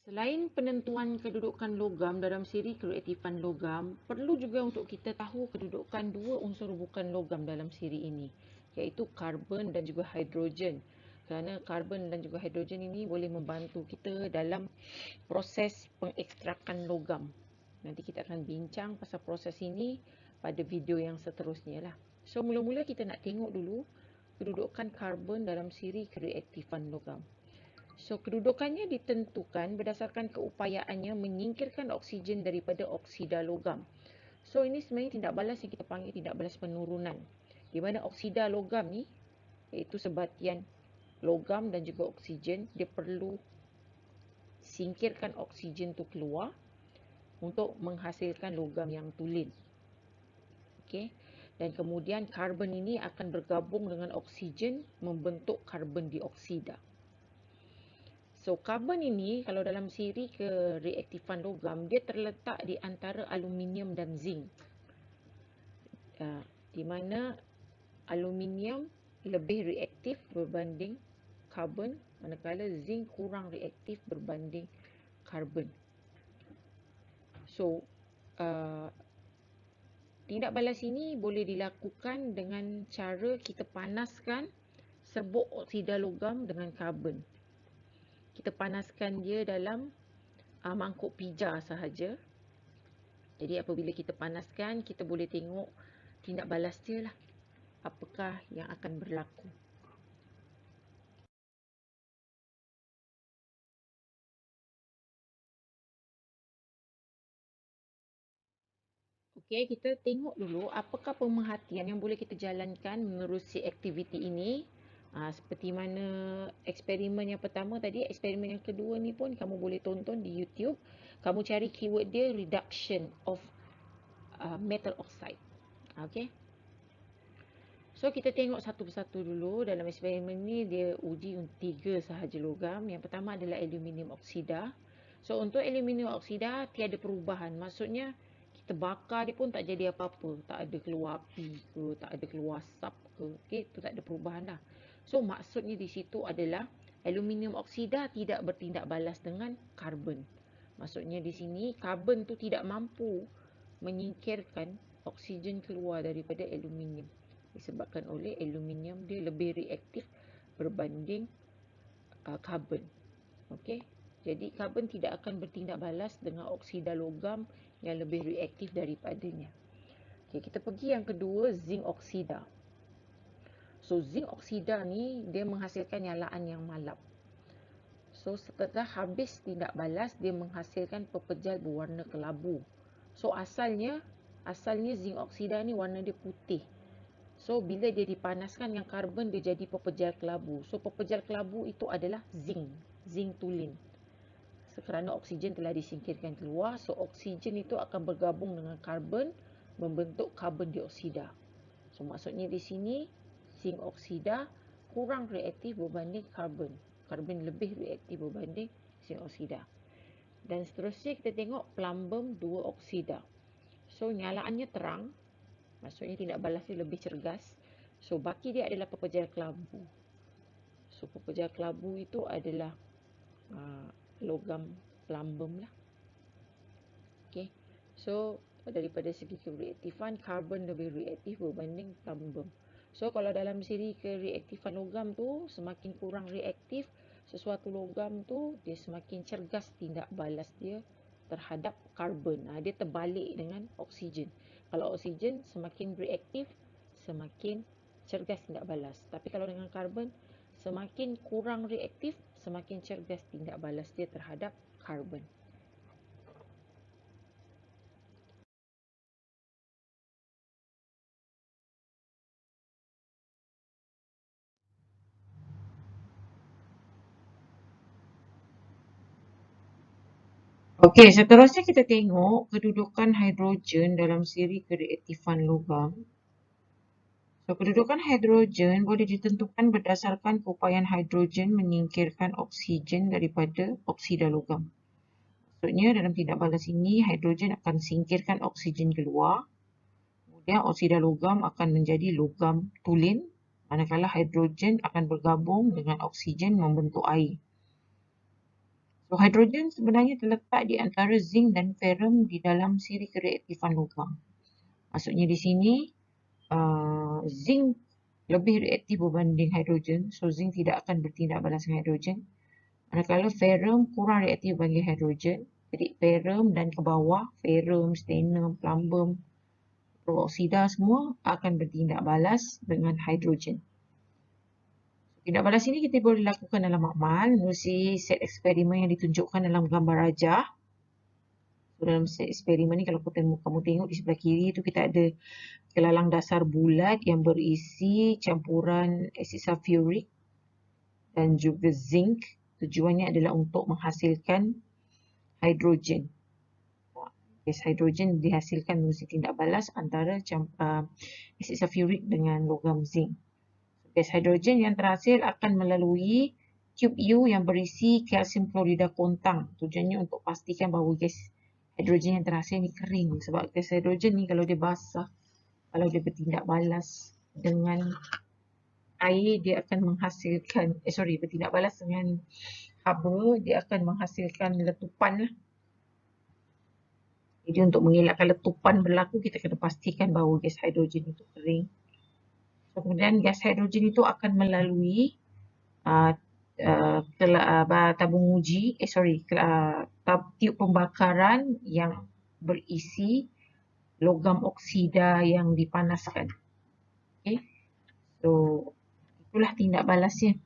Selain penentuan kedudukan logam dalam siri kereaktifan logam, perlu juga untuk kita tahu kedudukan dua unsur bukan logam dalam siri ini, iaitu karbon dan juga hidrogen. Kerana karbon dan juga hidrogen ini boleh membantu kita dalam proses pengekstrakan logam. Nanti kita akan bincang pasal proses ini pada video yang seterusnya lah. So, mula-mula kita nak tengok dulu kedudukan karbon dalam siri kereaktifan logam. So, kedudukannya ditentukan berdasarkan keupayaannya menyingkirkan oksigen daripada oksida logam. So, ini sebenarnya tindak balas yang kita panggil tindak balas penurunan. Di mana oksida logam ni, iaitu sebatian logam dan juga oksigen, dia perlu singkirkan oksigen tu keluar untuk menghasilkan logam yang tulen. Okey. Dan kemudian karbon ini akan bergabung dengan oksigen membentuk karbon dioksida. So, karbon ini kalau dalam siri kereaktifan logam, dia terletak di antara aluminium dan zinc. Di mana aluminium lebih reaktif berbanding karbon, manakala zinc kurang reaktif berbanding karbon. So, tindak balas ini boleh dilakukan dengan cara kita panaskan serbuk oksida logam dengan karbon. Kita panaskan dia dalam mangkuk pija sahaja. Jadi apabila kita panaskan, kita boleh tengok tindak balas dia lah. Apakah yang akan berlaku. Okey, kita tengok dulu apakah pemerhatian yang boleh kita jalankan menerusi aktiviti ini. Seperti mana eksperimen yang pertama tadi, eksperimen yang kedua ni pun kamu boleh tonton di YouTube. Kamu cari keyword dia reduction of metal oxide. Okey. So, kita tengok satu persatu dulu. Dalam eksperimen ni, dia uji 3 sahaja logam. Yang pertama adalah aluminium oksida. So, untuk aluminium oksida, tiada perubahan. Maksudnya, kita bakar dia pun tak jadi apa-apa. Tak ada keluar api ke, tak ada keluar asap ke. Okay, itu tak ada perubahan dah. So, maksudnya di situ adalah aluminium oksida tidak bertindak balas dengan karbon. Maksudnya di sini, karbon tu tidak mampu menyingkirkan oksigen keluar daripada aluminium. Disebabkan oleh aluminium dia lebih reaktif berbanding karbon. Okey. Jadi karbon tidak akan bertindak balas dengan oksida logam yang lebih reaktif daripadanya. Okey, kita pergi yang kedua, zinc oksida. So, zinc oksida ni dia menghasilkan nyalaan yang malap. So, setelah habis tindak balas, dia menghasilkan pepejal berwarna kelabu. So, asalnya zinc oksida ni warna dia putih. So, bila dia dipanaskan dengan karbon, dia jadi pepejal kelabu. So, pepejal kelabu itu adalah zinc tulen. Kerana oksigen telah disingkirkan keluar, so oksigen itu akan bergabung dengan karbon membentuk karbon dioksida. So, maksudnya di sini zinc oksida kurang reaktif berbanding karbon. Karbon lebih reaktif berbanding zinc oksida. Dan seterusnya kita tengok plumbum 2 oksida. So, nyalaannya terang. Maksudnya tindak balasnya lebih cergas. So, baki dia adalah pepejal kelabu. So, pepejal kelabu itu adalah logam plumbum lah. Okay. So, daripada segi kereaktifan, karbon lebih reaktif berbanding plumbum. So, kalau dalam siri kereaktifan logam tu, semakin kurang reaktif, sesuatu logam tu, dia semakin cergas tindak balas dia terhadap karbon. Dia terbalik dengan oksigen. Kalau oksigen semakin reaktif, semakin cergas tindak balas. Tapi kalau dengan karbon, semakin kurang reaktif, semakin cergas tindak balas dia terhadap karbon. Okey, seterusnya kita tengok kedudukan hidrogen dalam siri kereaktifan logam. So, kedudukan hidrogen boleh ditentukan berdasarkan keupayaan hidrogen menyingkirkan oksigen daripada oksida logam. Maksudnya dalam tindak balas ini, hidrogen akan singkirkan oksigen keluar. Kemudian oksida logam akan menjadi logam tulen, manakala hidrogen akan bergabung dengan oksigen membentuk air. So, hidrogen sebenarnya terletak di antara zinc dan ferrum di dalam siri kereaktifan logam. Maksudnya di sini zinc lebih reaktif berbanding hidrogen. So, zinc tidak akan bertindak balas dengan hidrogen. Manakala ferrum kurang reaktif berbanding hidrogen. Jadi, ferrum dan ke bawah, ferrum, stannum, plumbum, peroksida semua akan bertindak balas dengan hidrogen. Tindak balas ini kita boleh lakukan dalam amal melalui set eksperimen yang ditunjukkan dalam gambar rajah. So, dalam set eksperimen ni kalau kamu tengok di sebelah kiri tu kita ada kelalang dasar bulat yang berisi campuran asid sulfuric dan juga zinc. Tujuannya adalah untuk menghasilkan hidrogen. Gas hidrogen dihasilkan melalui tindak balas antara asid sulfuric dengan logam zinc. Gas hidrogen yang terhasil akan melalui tube U yang berisi kalsium klorida kontang. Tujuannya untuk pastikan bahawa gas hidrogen yang terhasil ni kering. Sebab gas hidrogen ni kalau dia basah, kalau dia bertindak balas dengan air, dia akan menghasilkan, bertindak balas dengan haba, dia akan menghasilkan letupan lah. Jadi untuk mengelakkan letupan berlaku, kita kena pastikan bahawa gas hidrogen itu kering. Kemudian gas hidrogen itu akan melalui tabung uji, tiub pembakaran yang berisi logam oksida yang dipanaskan. Okay. So, itulah tindak balasnya.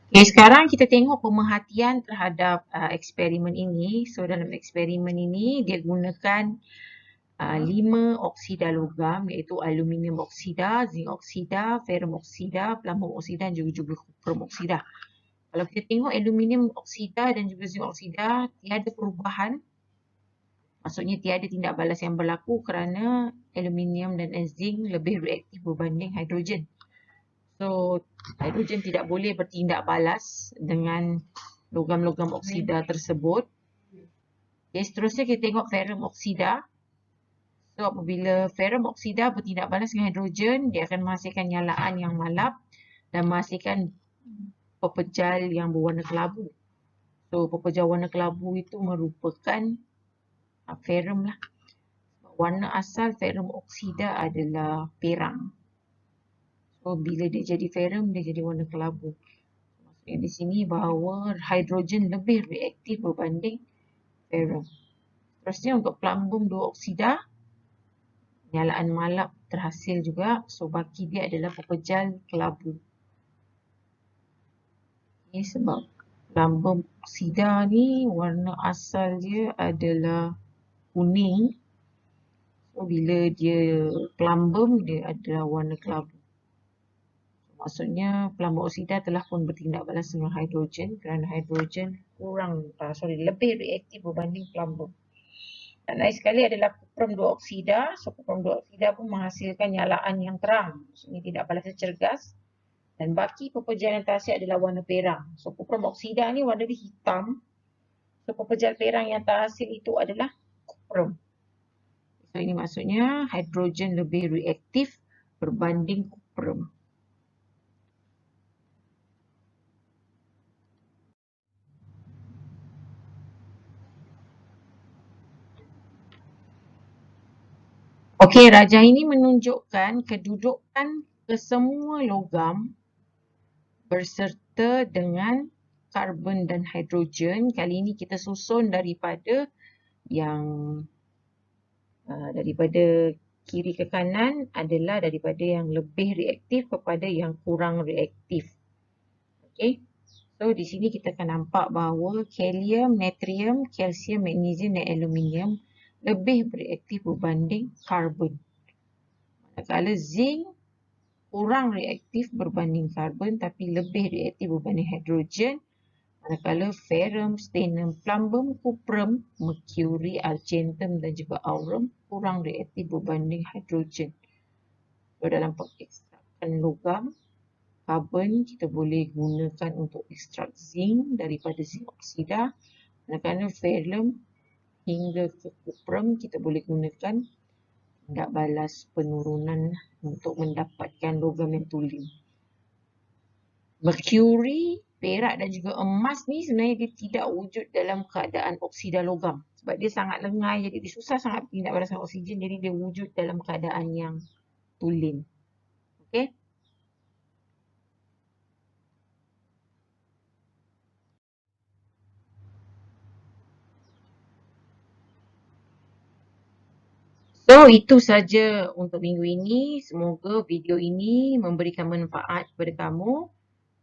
Okay, sekarang kita tengok pemerhatian terhadap eksperimen ini. So, dalam eksperimen ini dia gunakan 5 oksida logam iaitu aluminium oksida, zinc oksida, ferrum oksida, plumbum oksida dan juga kuprum oksida. Kalau kita tengok aluminium oksida dan juga zinc oksida, tiada perubahan. Maksudnya tiada tindak balas yang berlaku kerana aluminium dan zinc lebih reaktif berbanding hidrogen. So, hidrogen tidak boleh bertindak balas dengan logam-logam oksida tersebut. Okay, seterusnya kita tengok ferrum oksida. So, apabila ferrum oksida bertindak balas dengan hidrogen, dia akan menghasilkan nyalaan yang malap dan menghasilkan pepejal yang berwarna kelabu. So, pepejal warna kelabu itu merupakan ferrum lah. Warna asal ferrum oksida adalah perang. So, bila dia jadi ferrum, dia jadi warna kelabu. Maksudnya di sini bahawa hidrogen lebih reaktif berbanding ferrum. Terusnya untuk plumbum 2 oksida, nyalaan malap terhasil juga. So, baki dia adalah pepejal kelabu. Ini sebab plumbum oksida ni warna asal dia adalah kuning. So, bila dia plumbum, dia adalah warna kelabu. Maksudnya plumbum oksida telah pun bertindak balas dengan hidrogen kerana hidrogen lebih reaktif berbanding plumbum. Dan lain sekali adalah kuprum 2 oksida. So, kuprum 2 oksida pun menghasilkan nyalaan yang terang. Maksudnya tindak balasnya cergas. Dan baki pepejal yang terhasil adalah warna perang. So, kuprum oksida ni warna dia hitam. So, pepejal perang yang terhasil itu adalah kuprum. So, ini maksudnya hidrogen lebih reaktif berbanding kuprum. Okey, rajah ini menunjukkan kedudukan kesemua logam berserta dengan karbon dan hidrogen. Kali ini kita susun daripada daripada kiri ke kanan adalah daripada yang lebih reaktif kepada yang kurang reaktif. Okey. So, di sini kita akan nampak bahawa kalium, natrium, kalsium, magnesium dan aluminium lebih bereaktif berbanding karbon. Manakala zinc kurang reaktif berbanding karbon tapi lebih reaktif berbanding hidrogen. Manakala ferrum, stannum, plumbum, kuprum, mercury, argentum dan juga aurum kurang reaktif berbanding hidrogen. So, dalam pengekstrakan logam, karbon kita boleh gunakan untuk ekstrak zinc daripada zinc oksida. Manakala ferrum hingga ke kuprum kita boleh gunakan Enggak balas penurunan untuk mendapatkan logam yang tulen. Merkuri, perak dan juga emas ni sebenarnya dia tidak wujud dalam keadaan oksida logam. Sebab dia sangat lengai, jadi dia susah sangat tidak balaskan oksigen, jadi dia wujud dalam keadaan yang tulen. Okay? So, itu saja untuk minggu ini. Semoga video ini memberikan manfaat kepada kamu.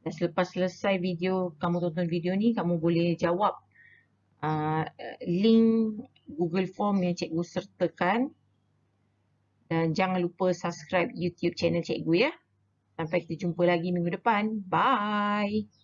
Dan selepas selesai video, kamu tonton video ni, kamu boleh jawab link Google Form yang cikgu sertakan. Dan jangan lupa subscribe YouTube channel cikgu ya. Sampai kita jumpa lagi minggu depan. Bye!